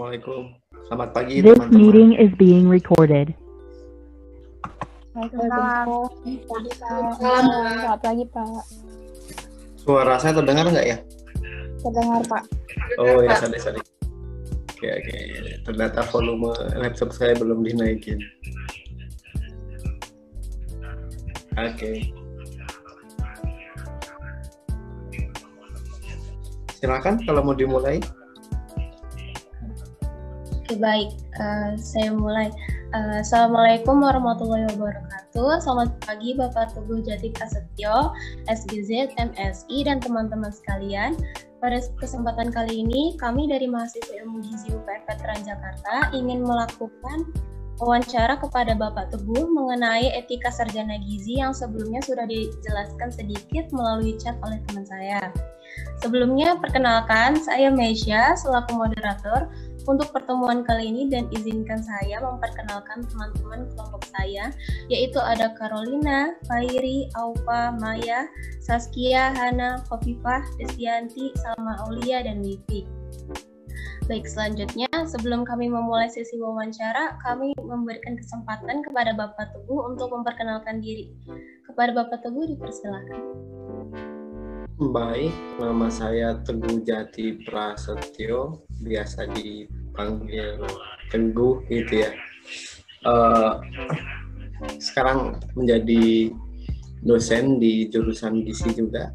Assalamualaikum. Selamat pagi This teman-teman. meeting is being recorded. Waalaikumsalam. Selamat pagi, Pak. Suara saya terdengar nggak ya? Terdengar, Pak. Oh ya, sorry. Oke. Ternyata volume laptop saya belum dinaikin. Oke. Silakan kalau mau dimulai. Oke, baik. Saya mulai. Assalamualaikum warahmatullahi wabarakatuh. Selamat pagi Bapak Teguh Jati Prasetyo, SGZ, MSI, dan teman-teman sekalian. Pada kesempatan kali ini, kami dari mahasiswa Ilmu Gizi UPN Veteran Jakarta ingin melakukan wawancara kepada Bapak Teguh mengenai etika sarjana gizi yang sebelumnya sudah dijelaskan sedikit melalui chat oleh teman saya. Sebelumnya, perkenalkan, saya Meisha selaku moderator untuk pertemuan kali ini, dan izinkan saya memperkenalkan teman-teman kelompok saya, yaitu ada Carolina, Fairi, Aufa, Maya, Saskia, Hana, Khofifah, Desianti, Salma Aulia, dan Wifi. Baik, selanjutnya sebelum kami memulai sesi wawancara, kami memberikan kesempatan kepada Bapak Teguh untuk memperkenalkan diri. Kepada Bapak Teguh dipersilakan. Baik, nama saya Teguh Jati Prasetyo, biasa dipanggil Teguh gitu ya. Sekarang menjadi dosen di jurusan gizi juga,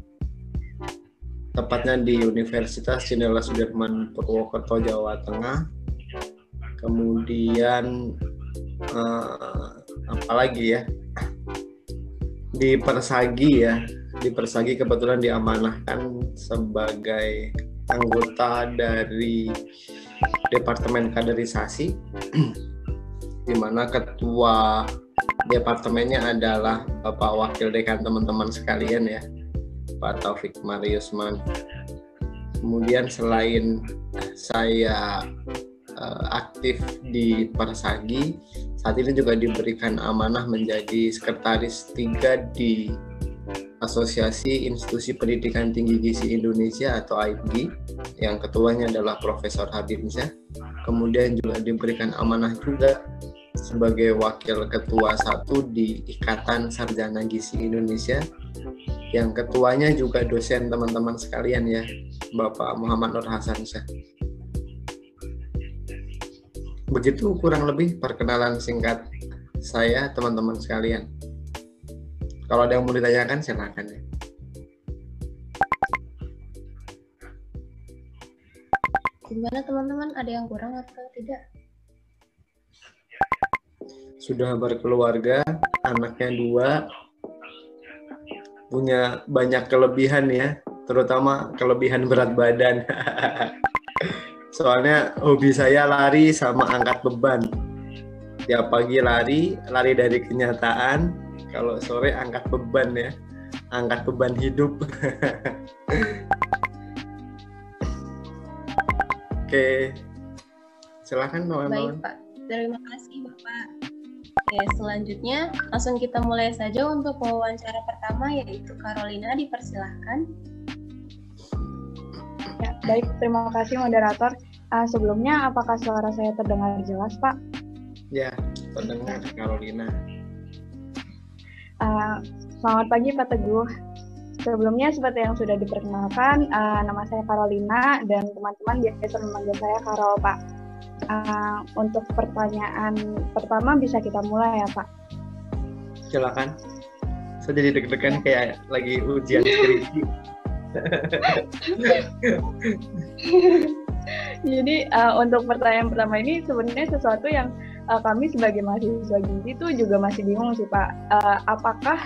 tepatnya di Universitas Jenderal Sudirman Purwokerto, Jawa Tengah. Kemudian apalagi ya, di Persagi kebetulan diamanahkan sebagai anggota dari Departemen Kaderisasi, di mana ketua departemennya adalah Bapak Wakil Dekan teman-teman sekalian ya, Pak Taufik Mariusman. Kemudian selain saya aktif di Persagi, saat ini juga diberikan amanah menjadi sekretaris 3 di Asosiasi Institusi Pendidikan Tinggi Gizi Indonesia atau AIPGI, yang ketuanya adalah Profesor Habib Nisa. Kemudian juga diberikan amanah juga sebagai wakil ketua 1 di Ikatan Sarjana Gizi Indonesia, yang ketuanya juga dosen teman-teman sekalian ya, Bapak Muhammad Nur Hasan Syah. Begitu kurang lebih perkenalan singkat saya teman-teman sekalian. Kalau ada yang mau ditanyakan silakan ya. Gimana teman-teman? Ada yang kurang atau tidak? Sudah berkeluarga, anaknya 2, punya banyak kelebihan ya, terutama kelebihan berat badan. Soalnya hobi saya lari sama angkat beban. Tiap pagi lari dari kenyataan. Kalau sore angkat beban ya, angkat beban hidup. Oke, silakan teman-teman. Baik Pak, terima kasih Bapak. Oke, selanjutnya langsung kita mulai saja untuk wawancara pertama, yaitu Carolina, dipersilahkan. Ya, baik, terima kasih moderator. Sebelumnya, apakah suara saya terdengar jelas, Pak? Ya, terdengar Carolina. Selamat pagi Pak Teguh. Sebelumnya seperti yang sudah diperkenalkan, nama saya Carolina dan teman-teman biasa memanggil saya Carol, Pak. Untuk pertanyaan pertama bisa kita mulai ya, Pak? Silakan. Saya jadi deg-degan kayak lagi ujian skripsi. Jadi untuk pertanyaan pertama ini sebenarnya sesuatu yang kami sebagai mahasiswa gizi itu juga masih bingung sih Pak. Apakah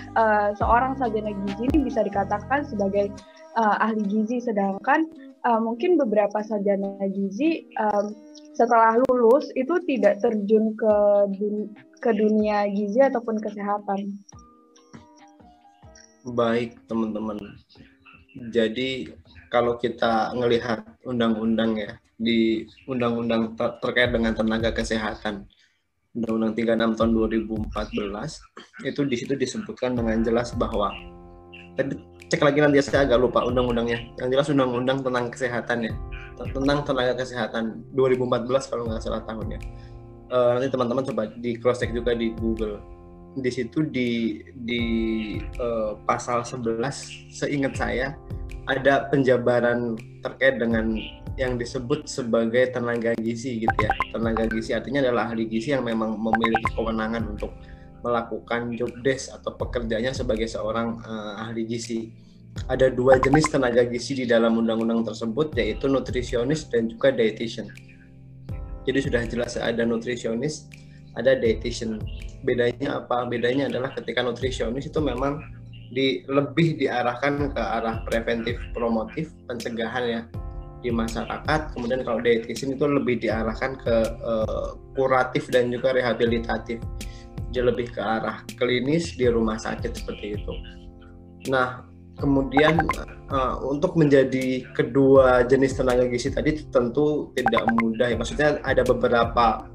seorang sarjana gizi ini bisa dikatakan sebagai ahli gizi, sedangkan mungkin beberapa sarjana gizi setelah lulus itu tidak terjun ke dunia gizi ataupun kesehatan. Baik teman-teman. Jadi kalau kita ngelihat undang-undang ya, di undang-undang terkait dengan tenaga kesehatan, Undang-Undang 36 tahun 2014, itu di situ disebutkan dengan jelas bahwa cek lagi nanti, saya agak lupa undang-undangnya. Yang jelas undang-undang tentang kesehatan ya, tentang tenaga kesehatan 2014 kalau nggak salah tahunnya. Nanti teman-teman coba di cross check juga di Google. Di situ di pasal 11 seingat saya ada penjabaran terkait dengan yang disebut sebagai tenaga gizi gitu ya. Tenaga gizi artinya adalah ahli gizi yang memang memiliki kewenangan untuk melakukan job desk atau pekerjaannya sebagai seorang ahli gizi. Ada 2 jenis tenaga gizi di dalam undang-undang tersebut, yaitu nutrisionis dan juga dietitian. Jadi sudah jelas ada nutrisionis, ada dietitian. Bedanya apa? Bedanya adalah ketika nutrisionis itu memang lebih diarahkan ke arah preventif, promotif, pencegahan ya di masyarakat. Kemudian kalau dietitian itu lebih diarahkan ke kuratif dan juga rehabilitatif. Dia lebih ke arah klinis di rumah sakit seperti itu. Nah, kemudian untuk menjadi kedua jenis tenaga gizi tadi tentu tidak mudah ya. Maksudnya ada beberapa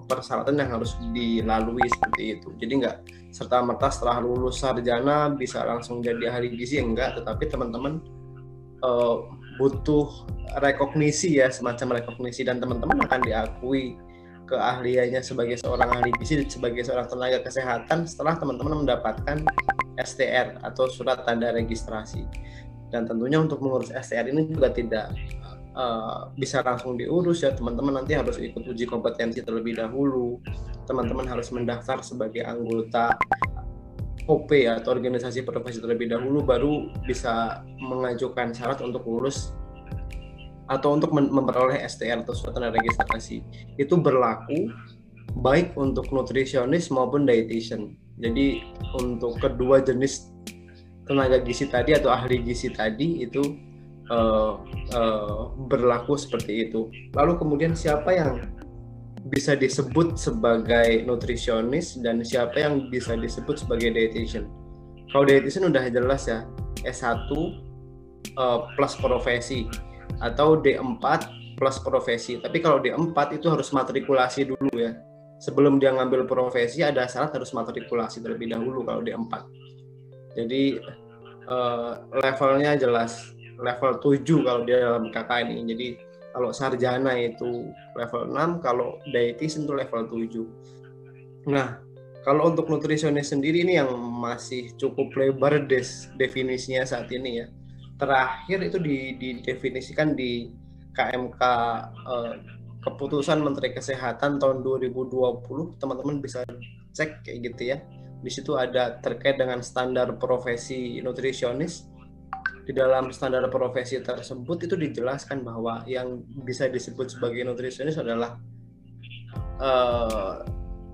persyaratan yang harus dilalui seperti itu. Jadi nggak serta-merta setelah lulus sarjana bisa langsung jadi ahli gizi, enggak. Tetapi teman-teman butuh rekognisi ya, semacam rekognisi, dan teman-teman akan diakui keahliannya sebagai seorang ahli gizi, sebagai seorang tenaga kesehatan setelah teman-teman mendapatkan STR atau surat tanda registrasi. Dan tentunya untuk mengurus STR ini juga tidak bisa langsung diurus ya, teman-teman nanti harus ikut uji kompetensi terlebih dahulu. Teman-teman harus mendaftar sebagai anggota OP atau organisasi profesi terlebih dahulu, baru bisa mengajukan syarat untuk lulus atau untuk memperoleh STR atau surat tanda registrasi. Itu berlaku baik untuk nutrisionis maupun dietitian. Jadi untuk kedua jenis tenaga gizi tadi atau ahli gizi tadi itu berlaku seperti itu. Lalu kemudian siapa yang bisa disebut sebagai nutrisionis dan siapa yang bisa disebut sebagai dietitian? Kalau dietitian udah jelas ya, S1 plus profesi atau D4 plus profesi. Tapi kalau D4 itu harus matrikulasi dulu ya. Sebelum dia ngambil profesi ada syarat harus matrikulasi terlebih dahulu kalau D4. Jadi levelnya jelas, level 7 kalau dia dalam KKN ini. Jadi kalau sarjana itu level 6, kalau dietitian itu level 7. Nah, kalau untuk nutrisionis sendiri ini yang masih cukup lebar definisinya saat ini ya. Terakhir itu didefinisikan di KMK Keputusan Menteri Kesehatan tahun 2020, teman-teman bisa cek kayak gitu ya. Di situ ada terkait dengan standar profesi nutrisionis. Di dalam standar profesi tersebut itu dijelaskan bahwa yang bisa disebut sebagai nutrisionis adalah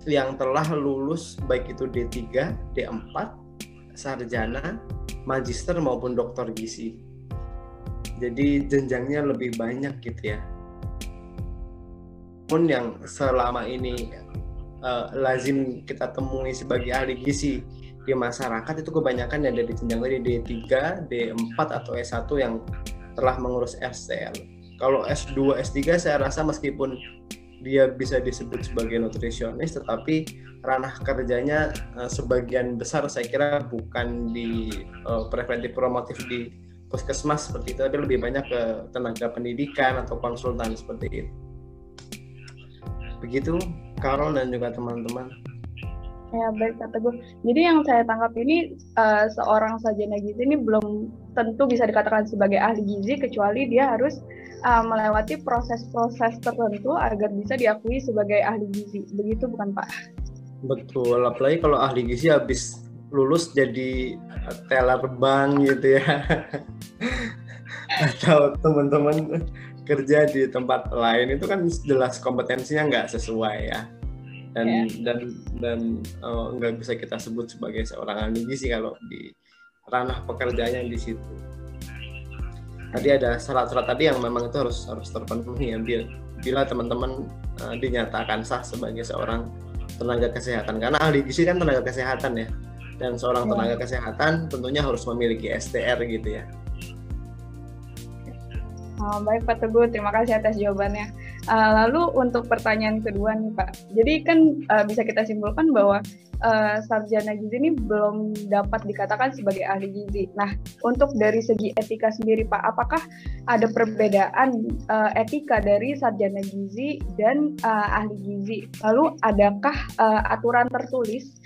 yang telah lulus baik itu D3, D4, sarjana, magister maupun doktor gizi. Jadi jenjangnya lebih banyak gitu ya. Pun yang selama ini lazim kita temui sebagai ahli gizi di masyarakat itu kebanyakan yang dari jenjang tadi D3, D4 atau S1 yang telah mengurus STL. Kalau S2, S3 saya rasa meskipun dia bisa disebut sebagai nutrisionis, tetapi ranah kerjanya sebagian besar saya kira bukan di preventif promotif di puskesmas seperti itu, tapi lebih banyak ke tenaga pendidikan atau konsultan seperti itu. Begitu Carol dan juga teman-teman. Ya baik Kak Teguh. Jadi yang saya tangkap ini seorang sarjana gizi ini belum tentu bisa dikatakan sebagai ahli gizi kecuali dia harus melewati proses-proses tertentu agar bisa diakui sebagai ahli gizi. Begitu bukan Pak? Betul, apalagi kalau ahli gizi habis lulus jadi teller bank gitu ya. Atau teman-teman kerja di tempat lain itu kan jelas kompetensinya nggak sesuai ya. Dan nggak bisa kita sebut sebagai seorang ahli gizi kalau di ranah pekerjaannya di situ. Tadi ada syarat-syarat tadi yang memang itu harus terpenuhi ya, bila teman-teman dinyatakan sah sebagai seorang tenaga kesehatan, karena ahli gizi kan tenaga kesehatan ya, dan seorang tenaga kesehatan tentunya harus memiliki STR gitu ya. Baik Pak Teguh, terima kasih atas jawabannya. Lalu untuk pertanyaan kedua nih Pak, jadi kan bisa kita simpulkan bahwa sarjana gizi ini belum dapat dikatakan sebagai ahli gizi. Nah, untuk dari segi etika sendiri Pak, apakah ada perbedaan etika dari sarjana gizi dan ahli gizi? Lalu adakah aturan tertulis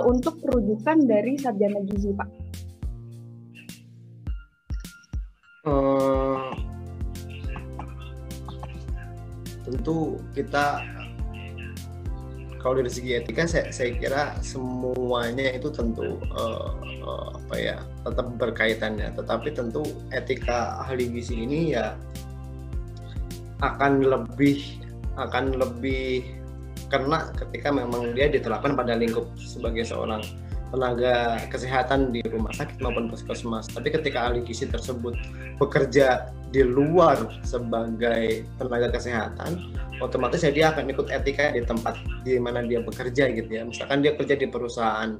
untuk rujukan dari sarjana gizi Pak? Tentu kita kalau dari segi etika saya kira semuanya itu tentu tetap berkaitannya, tetapi tentu etika ahli gizi ini ya akan lebih kena ketika memang dia diterapkan pada lingkup sebagai seorang tenaga kesehatan di rumah sakit maupun puskesmas. Tapi ketika ahli gizi tersebut bekerja di luar sebagai tenaga kesehatan, otomatis ya dia akan ikut etika di tempat di mana dia bekerja gitu ya. Misalkan dia kerja di perusahaan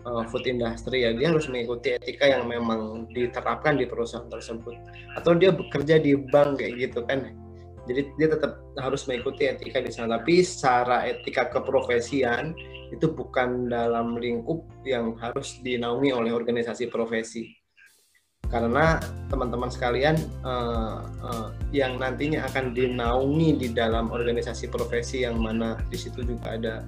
food industry, ya dia harus mengikuti etika yang memang diterapkan di perusahaan tersebut. Atau dia bekerja di bank kayak gitu kan. Jadi dia tetap harus mengikuti etika di sana. Tapi secara etika keprofesian itu bukan dalam lingkup yang harus dinaungi oleh organisasi profesi. Karena teman-teman sekalian yang nantinya akan dinaungi di dalam organisasi profesi yang mana di situ juga ada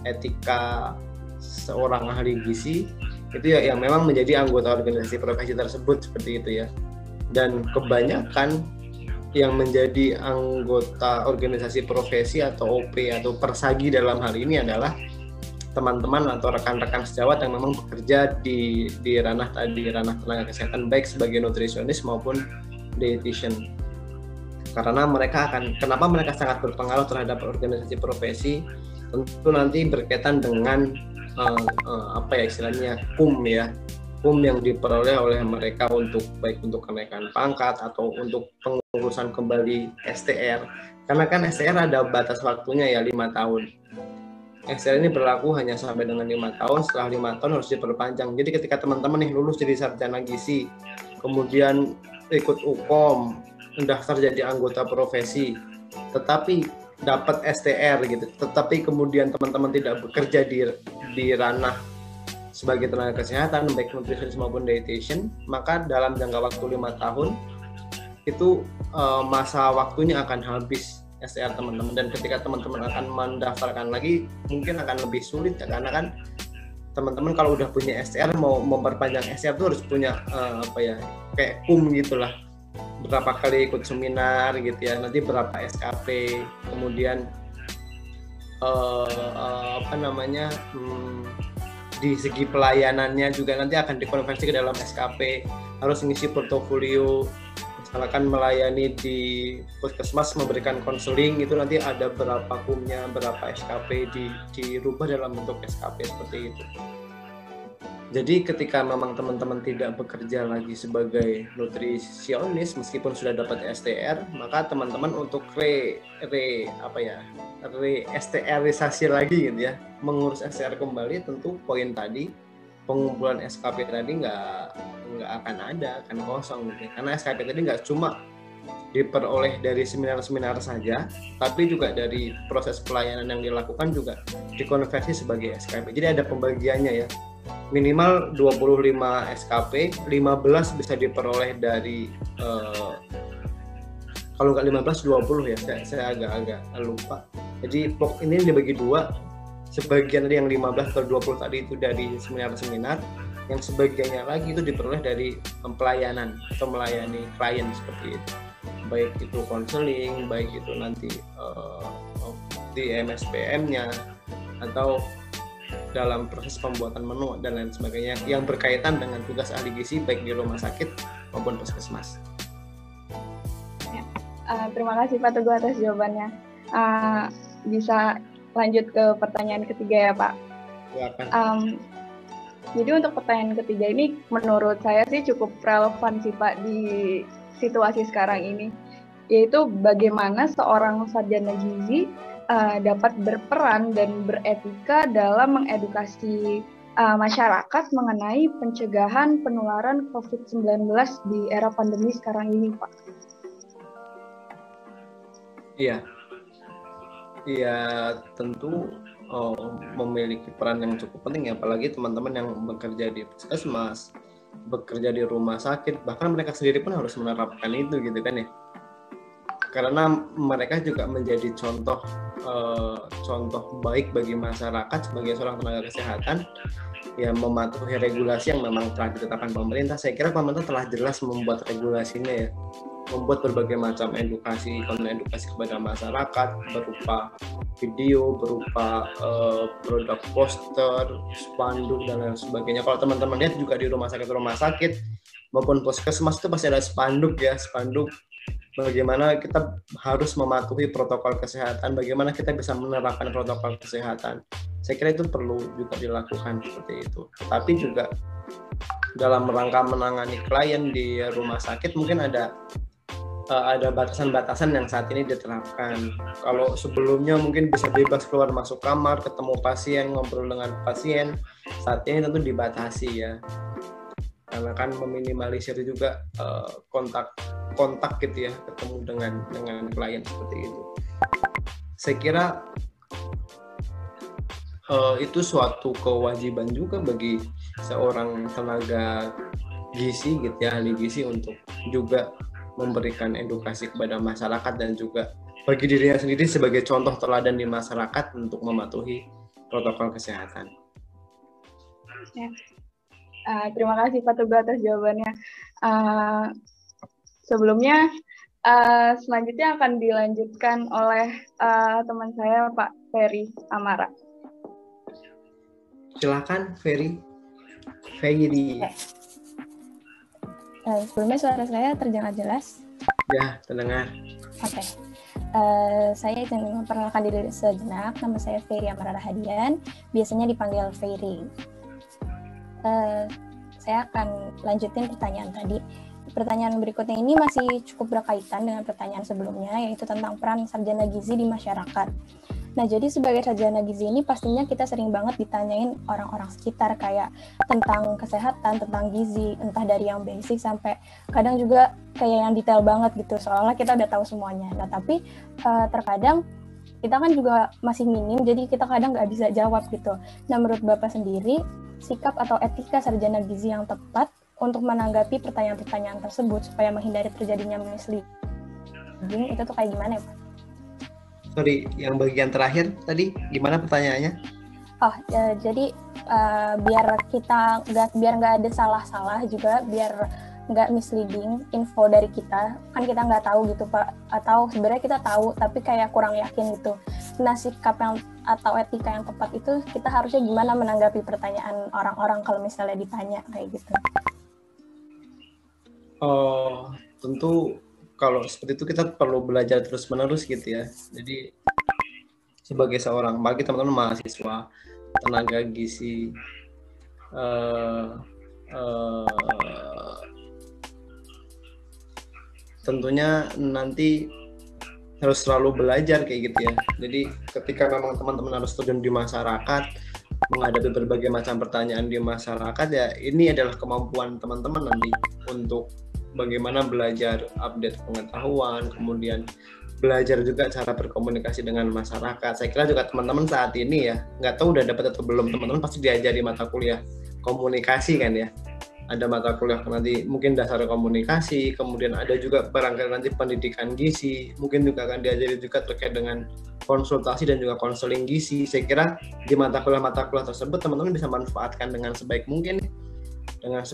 etika seorang ahli gizi, itu ya yang memang menjadi anggota organisasi profesi tersebut seperti itu ya. Dan kebanyakan yang menjadi anggota organisasi profesi atau OP atau persagi dalam hal ini adalah teman-teman atau rekan-rekan sejawat yang memang bekerja di ranah tenaga kesehatan, baik sebagai nutrisionis maupun dietitian. Karena kenapa mereka sangat berpengaruh terhadap organisasi profesi, tentu nanti berkaitan dengan istilahnya KUM ya, KUM yang diperoleh oleh mereka baik untuk kenaikan pangkat atau untuk pengurusan kembali STR. Karena kan STR ada batas waktunya ya 5 tahun. STR ini berlaku hanya sampai dengan 5 tahun, setelah 5 tahun harus diperpanjang. Jadi ketika teman-teman nih lulus jadi sarjana gizi, kemudian ikut UKOM, mendaftar jadi anggota profesi, tetapi dapat STR gitu, tetapi kemudian teman-teman tidak bekerja di ranah sebagai tenaga kesehatan, baik nutritionist maupun dietitian, maka dalam jangka waktu 5 tahun itu masa waktunya akan habis STR teman-teman, dan ketika teman-teman akan mendaftarkan lagi mungkin akan lebih sulit ya, karena kan teman-teman kalau udah punya STR mau memperpanjang STR itu harus punya kayak gitulah, berapa kali ikut seminar gitu ya, nanti berapa SKP, kemudian di segi pelayanannya juga nanti akan dikonversi ke dalam SKP, harus ngisi portofolio. Misalkan melayani di puskesmas memberikan konseling, itu nanti ada berapa KUM-nya, berapa SKP dirubah dalam bentuk SKP seperti itu. Jadi ketika memang teman-teman tidak bekerja lagi sebagai nutrisionis meskipun sudah dapat STR, maka teman-teman untuk STR-isasi lagi gitu ya, mengurus STR kembali, tentu poin tadi pengumpulan SKP tadi nggak akan ada, akan kosong gitu. Karena SKP tadi nggak cuma diperoleh dari seminar-seminar saja, tapi juga dari proses pelayanan yang dilakukan juga dikonversi sebagai SKP. Jadi ada pembagiannya ya. Minimal 25 SKP, 15 bisa diperoleh dari kalau nggak 15 20 ya, saya agak lupa. Jadi ini dibagi dua, sebagian dari yang 15 atau 20 tadi itu dari seminar-seminar, yang sebagiannya lagi itu diperoleh dari pelayanan atau melayani klien seperti itu, baik itu konseling, baik itu nanti di MSPM-nya atau dalam proses pembuatan menu dan lain sebagainya yang berkaitan dengan tugas ahli gizi baik di rumah sakit maupun puskesmas. Ya, terima kasih Pak Teguh atas jawabannya. Bisa lanjut ke pertanyaan ketiga ya Pak. Jadi untuk pertanyaan ketiga ini menurut saya sih cukup relevan sih Pak di situasi sekarang ini, yaitu bagaimana seorang sarjana gizi dapat berperan dan beretika dalam mengedukasi masyarakat mengenai pencegahan penularan COVID-19 di era pandemi sekarang ini Pak. Iya, iya tentu memiliki peran yang cukup penting ya, apalagi teman-teman yang bekerja di puskesmas, bekerja di rumah sakit, bahkan mereka sendiri pun harus menerapkan itu gitu kan ya. Karena mereka juga menjadi contoh baik bagi masyarakat sebagai seorang tenaga kesehatan yang mematuhi regulasi yang memang telah ditetapkan pemerintah. Saya kira pemerintah telah jelas membuat regulasinya ya, membuat berbagai macam edukasi kepada masyarakat berupa video, berupa produk poster, spanduk dan lain sebagainya. Kalau teman-teman lihat juga di rumah sakit maupun puskesmas itu pasti ada spanduk bagaimana kita harus mematuhi protokol kesehatan, bagaimana kita bisa menerapkan protokol kesehatan. Saya kira itu perlu juga dilakukan seperti itu. Tapi juga dalam rangka menangani klien di rumah sakit mungkin ada batasan-batasan yang saat ini diterapkan. Kalau sebelumnya mungkin bisa bebas keluar masuk kamar, ketemu pasien, ngobrol dengan pasien, saat ini tentu dibatasi ya. Karena kan meminimalisir juga kontak gitu ya, ketemu dengan klien seperti itu. Saya kira itu suatu kewajiban juga bagi seorang tenaga gizi gitu ya, ahli gizi untuk juga memberikan edukasi kepada masyarakat dan juga bagi dirinya sendiri sebagai contoh teladan di masyarakat untuk mematuhi protokol kesehatan. Ya. Terima kasih Pak Teguh atas jawabannya. Sebelumnya, selanjutnya akan dilanjutkan oleh teman saya Pak Ferry Amara. Silakan Ferry. Sebelumnya suara saya terdengar jelas? Ya, terdengar. Oke. Saya ingin memperkenalkan diri sejenak. Nama saya Ferry Amara Rahadian, biasanya dipanggil Ferry. Saya akan lanjutin pertanyaan tadi. Pertanyaan berikutnya ini masih cukup berkaitan dengan pertanyaan sebelumnya, yaitu tentang peran sarjana gizi di masyarakat. Nah, jadi sebagai sarjana gizi ini pastinya kita sering banget ditanyain orang-orang sekitar kayak tentang kesehatan, tentang gizi, entah dari yang basic sampai kadang juga kayak yang detail banget gitu, soalnya kita udah tahu semuanya. Nah, tapi terkadang kita kan juga masih minim, jadi kita kadang nggak bisa jawab gitu. Nah, menurut Bapak sendiri, sikap atau etika sarjana gizi yang tepat untuk menanggapi pertanyaan-pertanyaan tersebut supaya menghindari terjadinya misleading itu tuh kayak gimana ya Pak? Sorry, yang bagian terakhir tadi gimana pertanyaannya? Oh, jadi biar nggak ada salah-salah juga, biar nggak misleading info dari kita, kan kita nggak tahu gitu Pak, atau sebenarnya kita tahu tapi kayak kurang yakin gitu. Nah, sikap yang atau etika yang tepat itu kita harusnya gimana menanggapi pertanyaan orang-orang kalau misalnya ditanya kayak gitu? Oh, tentu kalau seperti itu kita perlu belajar terus-menerus gitu ya. Jadi sebagai seorang, bagi teman-teman mahasiswa, tenaga gizi, tentunya nanti harus selalu belajar kayak gitu ya. Jadi ketika memang teman-teman harus terjun di masyarakat, menghadapi berbagai macam pertanyaan di masyarakat ya, ini adalah kemampuan teman-teman nanti untuk bagaimana belajar update pengetahuan, kemudian belajar juga cara berkomunikasi dengan masyarakat. Saya kira juga teman-teman saat ini ya, nggak tahu udah dapat atau belum, teman-teman pasti diajari mata kuliah komunikasi kan ya. Ada mata kuliah nanti mungkin dasar komunikasi, kemudian ada juga barangkali nanti pendidikan gizi, mungkin juga akan diajari juga terkait dengan konsultasi dan juga konseling gizi. Saya kira di mata kuliah tersebut teman-teman bisa manfaatkan dengan sebaik mungkin, dengan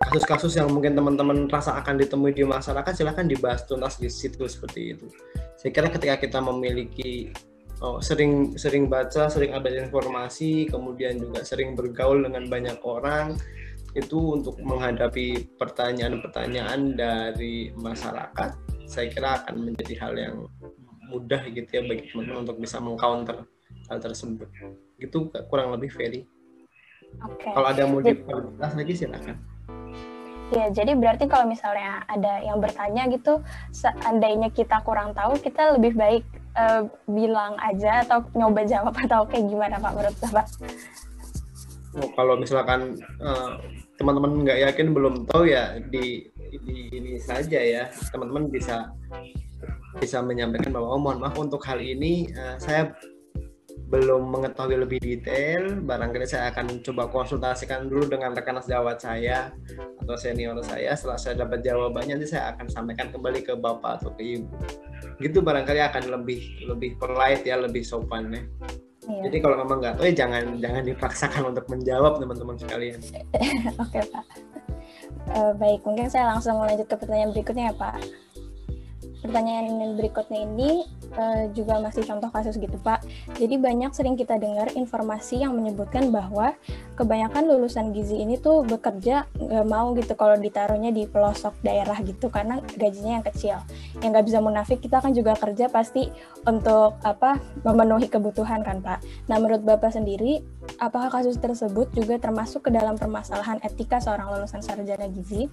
kasus-kasus yang mungkin teman-teman rasa akan ditemui di masyarakat, silahkan dibahas tuntas di situ seperti itu. Saya kira ketika kita memiliki sering baca, sering update informasi, kemudian juga sering bergaul dengan banyak orang, itu untuk menghadapi pertanyaan-pertanyaan dari masyarakat, saya kira akan menjadi hal yang mudah gitu ya bagi teman-teman untuk bisa mengcounter hal tersebut. Gitu kurang lebih Ferry. Okay. Kalau ada mau diperjelas lagi silakan. Ya, jadi berarti kalau misalnya ada yang bertanya gitu, seandainya kita kurang tahu, kita lebih baik bilang aja atau nyoba jawab atau kayak gimana Pak menurut Bapak? Kalau misalkan teman-teman nggak yakin belum tahu ya di ini saja ya, teman-teman bisa menyampaikan bahwa mohon maaf untuk hal ini saya belum mengetahui lebih detail, barangkali saya akan coba konsultasikan dulu dengan rekan sejawat saya atau senior saya. Setelah saya dapat jawabannya, nanti saya akan sampaikan kembali ke Bapak atau ke Ibu. Gitu barangkali akan lebih polite ya, lebih sopan ya. Iya. Jadi kalau memang nggak tahu ya jangan dipaksakan untuk menjawab teman-teman sekalian. Oke Pak. Baik, mungkin saya langsung lanjut ke pertanyaan berikutnya ya Pak. Pertanyaan berikutnya ini juga masih contoh kasus gitu Pak. Jadi sering kita dengar informasi yang menyebutkan bahwa kebanyakan lulusan gizi ini tuh bekerja nggak mau gitu kalau ditaruhnya di pelosok daerah gitu karena gajinya yang kecil. Yang nggak bisa munafik, kita kan juga kerja pasti untuk memenuhi kebutuhan kan Pak. Nah menurut Bapak sendiri, apakah kasus tersebut juga termasuk ke dalam permasalahan etika seorang lulusan sarjana gizi?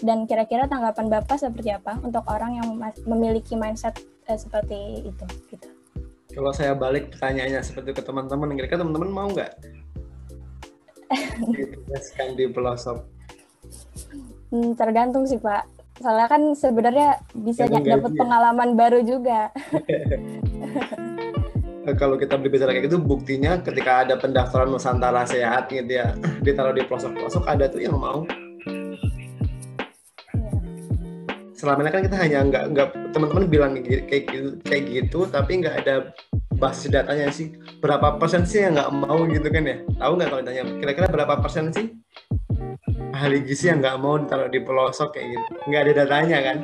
Dan kira-kira tanggapan Bapak seperti apa untuk orang yang memiliki mindset seperti itu? Gitu. Kalau saya balik pertanyaannya seperti ke teman-teman, kira-kira teman-teman mau nggak ditugaskan di pelosok? Tergantung sih Pak. Soalnya kan sebenarnya bisa dapat pengalaman baru juga. Kalau kita berbicara kayak gitu, buktinya ketika ada pendaftaran Nusantara Sehat gitu ya, ditaruh di pelosok-pelosok, ada tuh yang mau. Selama ini kan kita hanya nggak teman-teman bilang kayak gitu, tapi nggak ada basis datanya sih. Berapa persen sih yang nggak mau gitu kan ya? Tahu nggak kalau ditanya kira-kira berapa persen sih ahli gizi yang nggak mau ditaruh di pelosok kayak gitu? Nggak ada datanya kan?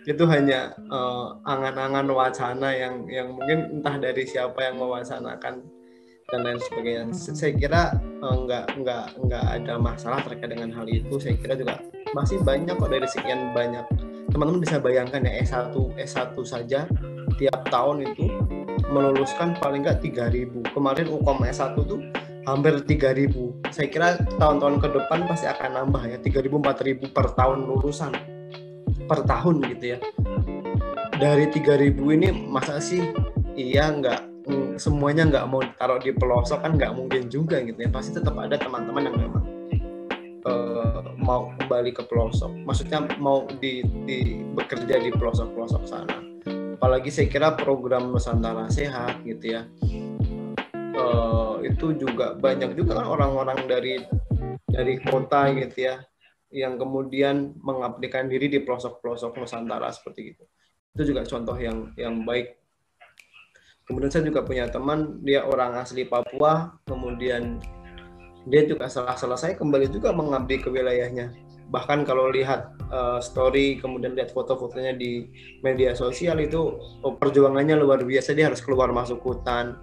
Itu hanya angan-angan wacana yang mungkin entah dari siapa yang mewacanakan dan lain sebagainya. Saya kira nggak ada masalah terkait dengan hal itu. Saya kira juga masih banyak kok, dari sekian banyak. Teman-teman bisa bayangkan ya, S1 saja tiap tahun itu meluluskan paling nggak 3.000. Kemarin UKOM S1 tuh hampir 3.000. Saya kira tahun-tahun ke depan pasti akan nambah ya, 3.000, 4.000 per tahun lulusan. Per tahun gitu ya. Dari 3.000 ini masa sih semuanya nggak mau taruh di pelosok, kan nggak mungkin juga gitu ya. Pasti tetap ada teman-teman yang memang mau kembali ke pelosok, maksudnya mau bekerja di pelosok-pelosok sana. Apalagi saya kira program Nusantara Sehat gitu ya, itu juga banyak juga kan orang-orang dari kota gitu ya, yang kemudian mengabdikan diri di pelosok-pelosok Nusantara seperti itu. Itu juga contoh yang baik. Kemudian saya juga punya teman, dia orang asli Papua, kemudian dia juga setelah selesai kembali juga mengabdi ke wilayahnya. Bahkan kalau lihat story, kemudian lihat foto-fotonya di media sosial, itu perjuangannya luar biasa. Dia harus keluar masuk hutan,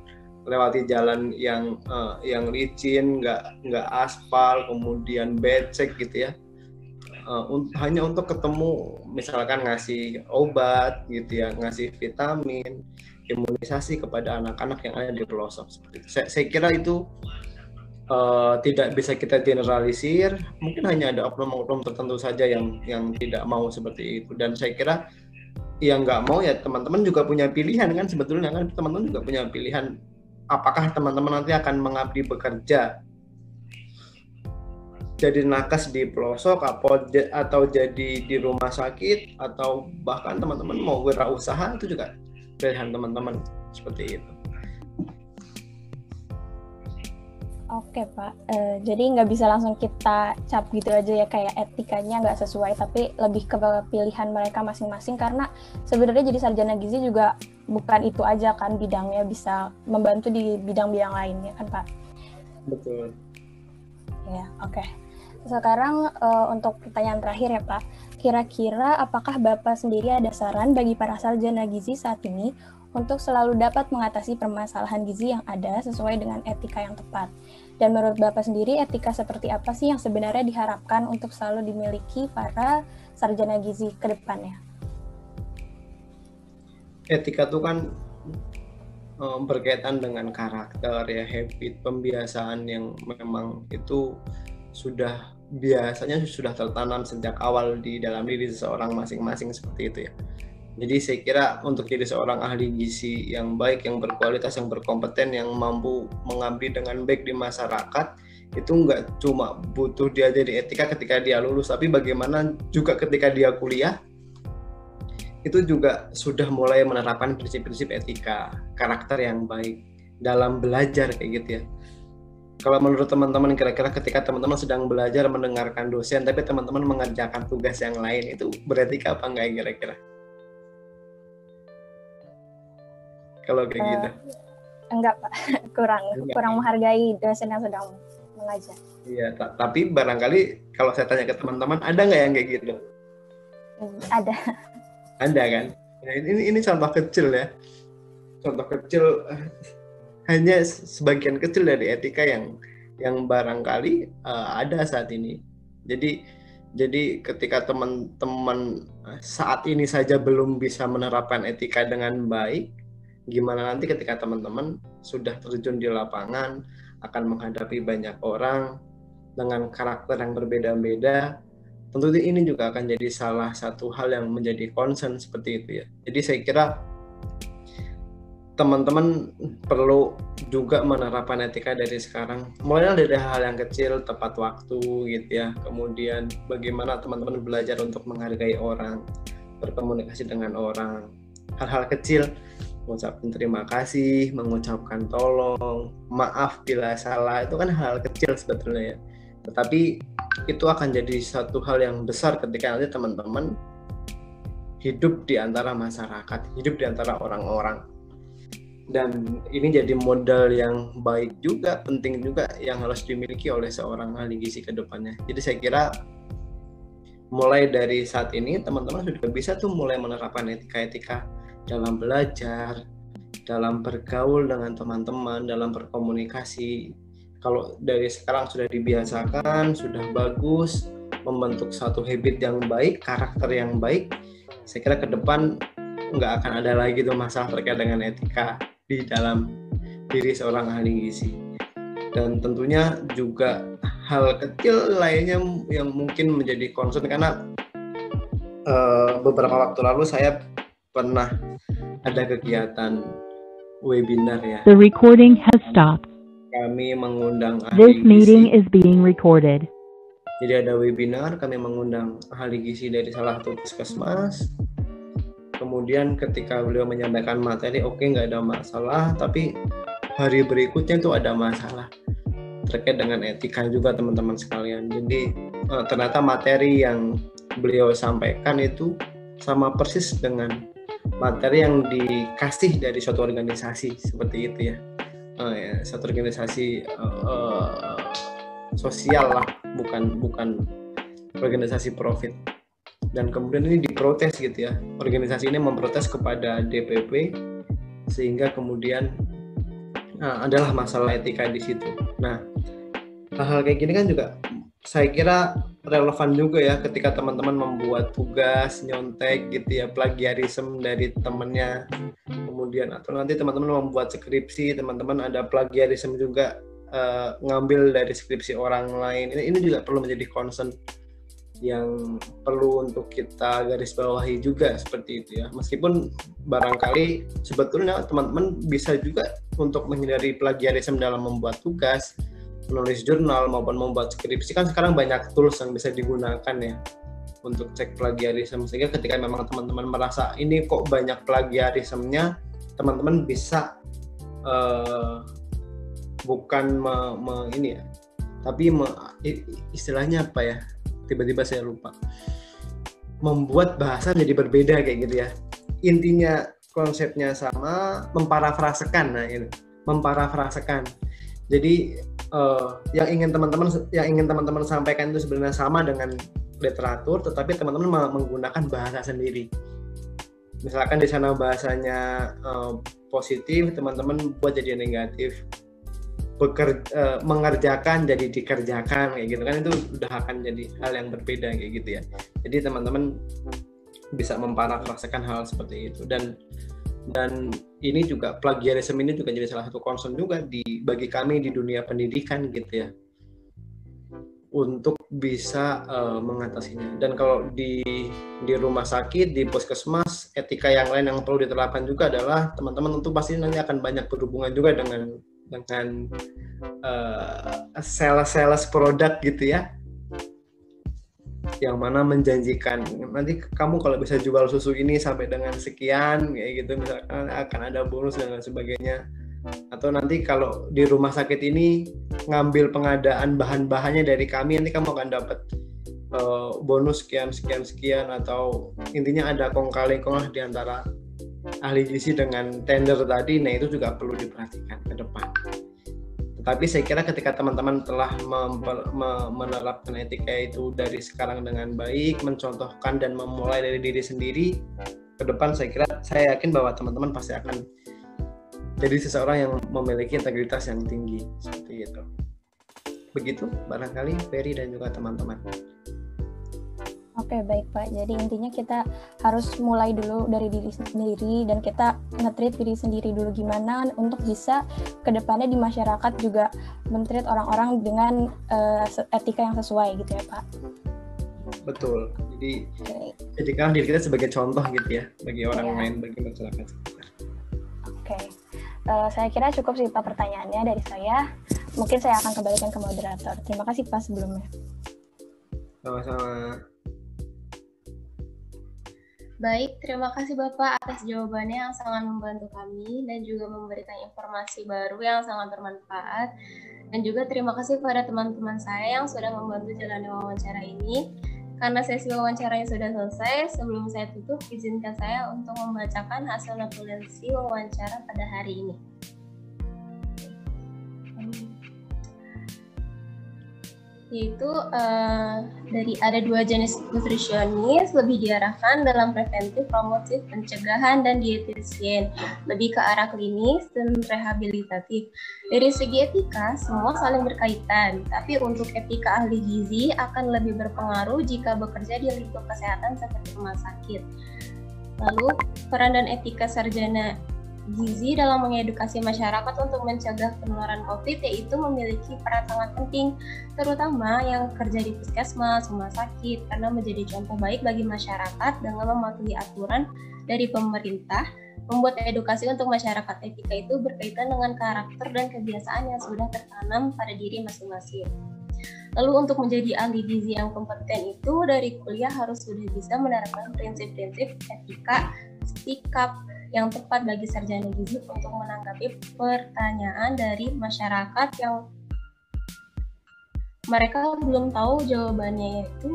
lewati jalan yang licin, nggak aspal, kemudian becek gitu ya. Hanya untuk ketemu, misalkan ngasih obat gitu ya, ngasih vitamin, imunisasi kepada anak-anak yang ada di pelosok seperti itu. Saya kira itu tidak bisa kita generalisir, mungkin hanya ada oknum-oknum tertentu saja yang tidak mau seperti itu. Dan saya kira yang nggak mau ya teman-teman juga punya pilihan kan, sebetulnya kan teman-teman juga punya pilihan, apakah teman-teman nanti akan mengabdi bekerja jadi nakes di pelosok atau jadi di rumah sakit, atau bahkan teman-teman mau wirausaha, itu juga pilihan teman-teman seperti itu. Oke Pak, jadi nggak bisa langsung kita cap gitu aja ya, kayak etikanya nggak sesuai, tapi lebih ke pilihan mereka masing-masing, karena sebenarnya jadi sarjana gizi juga bukan itu aja kan bidangnya, bisa membantu di bidang-bidang lain ya kan Pak? Betul. Ya, oke. Sekarang untuk pertanyaan terakhir ya Pak, kira-kira apakah Bapak sendiri ada saran bagi para sarjana gizi saat ini untuk selalu dapat mengatasi permasalahan gizi yang ada sesuai dengan etika yang tepat? Dan menurut Bapak sendiri, etika seperti apa sih yang sebenarnya diharapkan untuk selalu dimiliki para sarjana gizi ke depannya? Etika itu kan berkaitan dengan karakter ya, habit, pembiasaan yang memang itu biasanya sudah tertanam sejak awal di dalam diri seseorang masing-masing seperti itu ya. Jadi saya kira untuk jadi seorang ahli gizi yang baik, yang berkualitas, yang berkompeten, yang mampu mengabdi dengan baik di masyarakat, itu nggak cuma butuh dia jadi etika ketika dia lulus, tapi bagaimana juga ketika dia kuliah itu juga sudah mulai menerapkan prinsip-prinsip etika, karakter yang baik dalam belajar kayak gitu ya. Kalau menurut teman-teman, kira-kira ketika teman-teman sedang belajar mendengarkan dosen tapi teman-teman mengerjakan tugas yang lain, itu beretika apa enggak kira-kira? Kalau kayak gitu. Enggak Pak, kurang menghargai dosen yang sedang mengajar. Iya, tapi barangkali kalau saya tanya ke teman-teman, ada nggak yang kayak gitu? Ada. Ada kan? Nah, ini contoh kecil ya. Contoh kecil, hanya sebagian kecil dari etika yang barangkali ada saat ini. Jadi ketika teman-teman saat ini saja belum bisa menerapkan etika dengan baik, gimana nanti ketika teman-teman sudah terjun di lapangan, akan menghadapi banyak orang dengan karakter yang berbeda-beda, tentu ini juga akan jadi salah satu hal yang menjadi concern seperti itu ya. Jadi saya kira teman-teman perlu juga menerapkan etika dari sekarang, mulai dari hal yang kecil, tepat waktu gitu ya, kemudian bagaimana teman-teman belajar untuk menghargai orang, berkomunikasi dengan orang, hal-hal kecil, mengucapkan terima kasih, mengucapkan tolong, maaf bila salah, itu kan hal kecil sebetulnya ya, tetapi itu akan jadi satu hal yang besar ketika nanti teman-teman hidup di antara masyarakat, hidup di antara orang-orang. Dan ini jadi modal yang baik juga, penting juga yang harus dimiliki oleh seorang ahli gizi ke depannya. Jadi saya kira mulai dari saat ini teman-teman sudah bisa tuh mulai menerapkan etika-etika dalam belajar, dalam bergaul dengan teman-teman, dalam berkomunikasi. Kalau dari sekarang sudah dibiasakan, sudah bagus, membentuk satu habit yang baik, karakter yang baik, saya kira ke depan nggak akan ada lagi tuh masalah terkait dengan etika di dalam diri seorang ahli gizi. Dan tentunya juga hal kecil lainnya yang mungkin menjadi concern, karena beberapa waktu lalu saya pernah ada kegiatan webinar ya. The recording has stopped. Kami mengundang ahli This meeting gizi. is being recorded. Jadi ada webinar, kami mengundang ahli gizi dari salah satu puskesmas. Kemudian ketika beliau menyampaikan materi, oke, nggak ada masalah, tapi hari berikutnya itu ada masalah terkait dengan etika juga teman-teman sekalian. Jadi ternyata materi yang beliau sampaikan itu sama persis dengan materi yang dikasih dari suatu organisasi seperti itu ya. Satu organisasi sosial lah, bukan organisasi profit. Dan kemudian ini diprotes gitu ya, organisasi ini memprotes kepada DPP sehingga kemudian adalah masalah etika di situ. Nah, hal-hal kayak gini kan juga saya kira relevan juga ya ketika teman-teman membuat tugas nyontek gitu ya, plagiarisme dari temannya, kemudian atau nanti teman-teman membuat skripsi, teman-teman ada plagiarisme juga, ngambil dari skripsi orang lain. Ini juga perlu menjadi concern yang perlu untuk kita garis bawahi juga seperti itu ya. Meskipun barangkali sebetulnya teman-teman bisa juga untuk menghindari plagiarisme dalam membuat tugas, menulis jurnal maupun membuat skripsi, kan sekarang banyak tools yang bisa digunakan ya untuk cek plagiarisme, sehingga ketika memang teman-teman merasa ini kok banyak plagiarismenya, teman-teman bisa bukan ini ya, tapi istilahnya apa ya, tiba-tiba saya lupa, membuat bahasa menjadi berbeda kayak gitu ya. Intinya konsepnya sama, memparafrasekan. Nah ini memparafrasekan. Jadi yang ingin teman-teman sampaikan itu sebenarnya sama dengan literatur, tetapi teman-teman menggunakan bahasa sendiri. Misalkan di sana bahasanya positif, teman-teman buat jadi negatif. Mengerjakan jadi dikerjakan kayak gitu kan, itu udah akan jadi hal yang berbeda kayak gitu ya. Jadi teman-teman bisa memparafrasekan hal seperti itu, dan ini juga plagiarisme ini juga jadi salah satu concern juga bagi kami di dunia pendidikan gitu ya, untuk bisa mengatasinya. Dan kalau di rumah sakit, di puskesmas, etika yang lain yang perlu diterapkan juga adalah teman-teman tentu pasti nanti akan banyak berhubungan juga dengan dengan sales produk gitu ya, yang mana menjanjikan nanti kamu kalau bisa jual susu ini sampai dengan sekian kayak gitu, misalkan akan ada bonus dan lain sebagainya. Atau nanti kalau di rumah sakit ini ngambil pengadaan bahan-bahannya dari kami, nanti kamu akan dapat bonus sekian, atau intinya ada kong-kali-kong lah di antara ahli gizi dengan tender tadi. Nah itu juga perlu diperhatikan ke depan. Tetapi saya kira ketika teman-teman telah menerapkan etika itu dari sekarang dengan baik, mencontohkan dan memulai dari diri sendiri, ke depan saya yakin bahwa teman-teman pasti akan jadi seseorang yang memiliki integritas yang tinggi, seperti itu. Begitu barangkali Ferry dan juga teman-teman. Oke, baik Pak. Jadi intinya kita harus mulai dulu dari diri sendiri, dan kita nge-treat diri sendiri dulu gimana untuk bisa ke depannya di masyarakat juga men-treat orang-orang dengan etika yang sesuai gitu ya Pak. Betul. Jadi jadikan diri kita sebagai contoh gitu ya bagi orang lain, bagi masyarakat sekitar. Oke. Saya kira cukup sih Pak pertanyaannya dari saya. Mungkin saya akan kembalikan ke moderator. Terima kasih Pak sebelumnya. Sama-sama. Baik, terima kasih Bapak atas jawabannya yang sangat membantu kami dan juga memberikan informasi baru yang sangat bermanfaat. Dan juga terima kasih kepada teman-teman saya yang sudah membantu jalani wawancara ini. Karena sesi wawancaranya sudah selesai, sebelum saya tutup, izinkan saya untuk membacakan hasil notulensi wawancara pada hari ini. Yaitu dari ada 2 jenis nutrisionis, lebih diarahkan dalam preventif, promotif, pencegahan, dan dietisien, lebih ke arah klinis dan rehabilitatif. Dari segi etika, semua saling berkaitan, tapi untuk etika ahli gizi akan lebih berpengaruh jika bekerja di lingkup kesehatan seperti rumah sakit. Lalu, peran dan etika sarjana gizi dalam mengedukasi masyarakat untuk mencegah penularan COVID yaitu memiliki peran sangat penting, terutama yang kerja di puskesmas, rumah sakit, karena menjadi contoh baik bagi masyarakat dengan mematuhi aturan dari pemerintah. Membuat edukasi untuk masyarakat etika itu berkaitan dengan karakter dan kebiasaan yang sudah tertanam pada diri masing-masing. Lalu untuk menjadi ahli gizi yang kompeten itu dari kuliah harus sudah bisa menerapkan prinsip-prinsip etika, sikap yang tepat bagi sarjana gizi untuk menanggapi pertanyaan dari masyarakat yang mereka belum tahu jawabannya, yaitu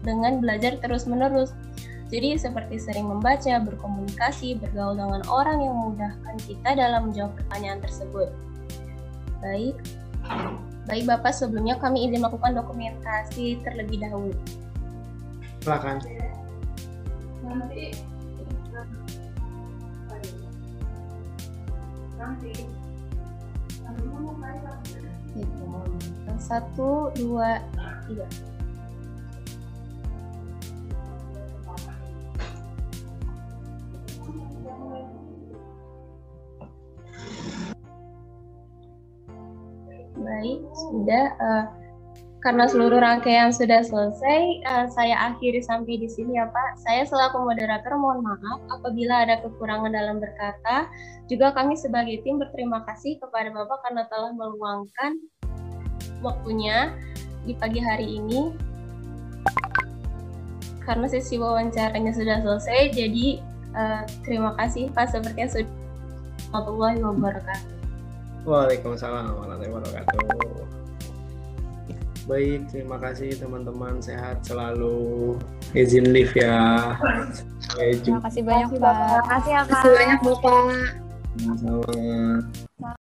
dengan belajar terus-menerus. Jadi seperti sering membaca, berkomunikasi, bergaul dengan orang yang memudahkan kita dalam menjawab pertanyaan tersebut. Baik Bapak, sebelumnya kami izin melakukan dokumentasi terlebih dahulu. Silakan. Satu, dua, tiga. Baik, sudah. Karena seluruh rangkaian sudah selesai, saya akhiri sampai di sini ya Pak. Saya selaku moderator mohon maaf apabila ada kekurangan dalam berkata. Juga kami sebagai tim berterima kasih kepada Bapak karena telah meluangkan waktunya di pagi hari ini. Karena sesi wawancaranya sudah selesai, jadi terima kasih Pak, sepertinya sudah. Warahmatullahi wabarakatuh. Waalaikumsalam warahmatullahi wabarakatuh. Baik, terima kasih teman-teman, sehat selalu, izin live ya. Terima kasih banyak Pak. Terima kasih ya Pak. Sama-sama.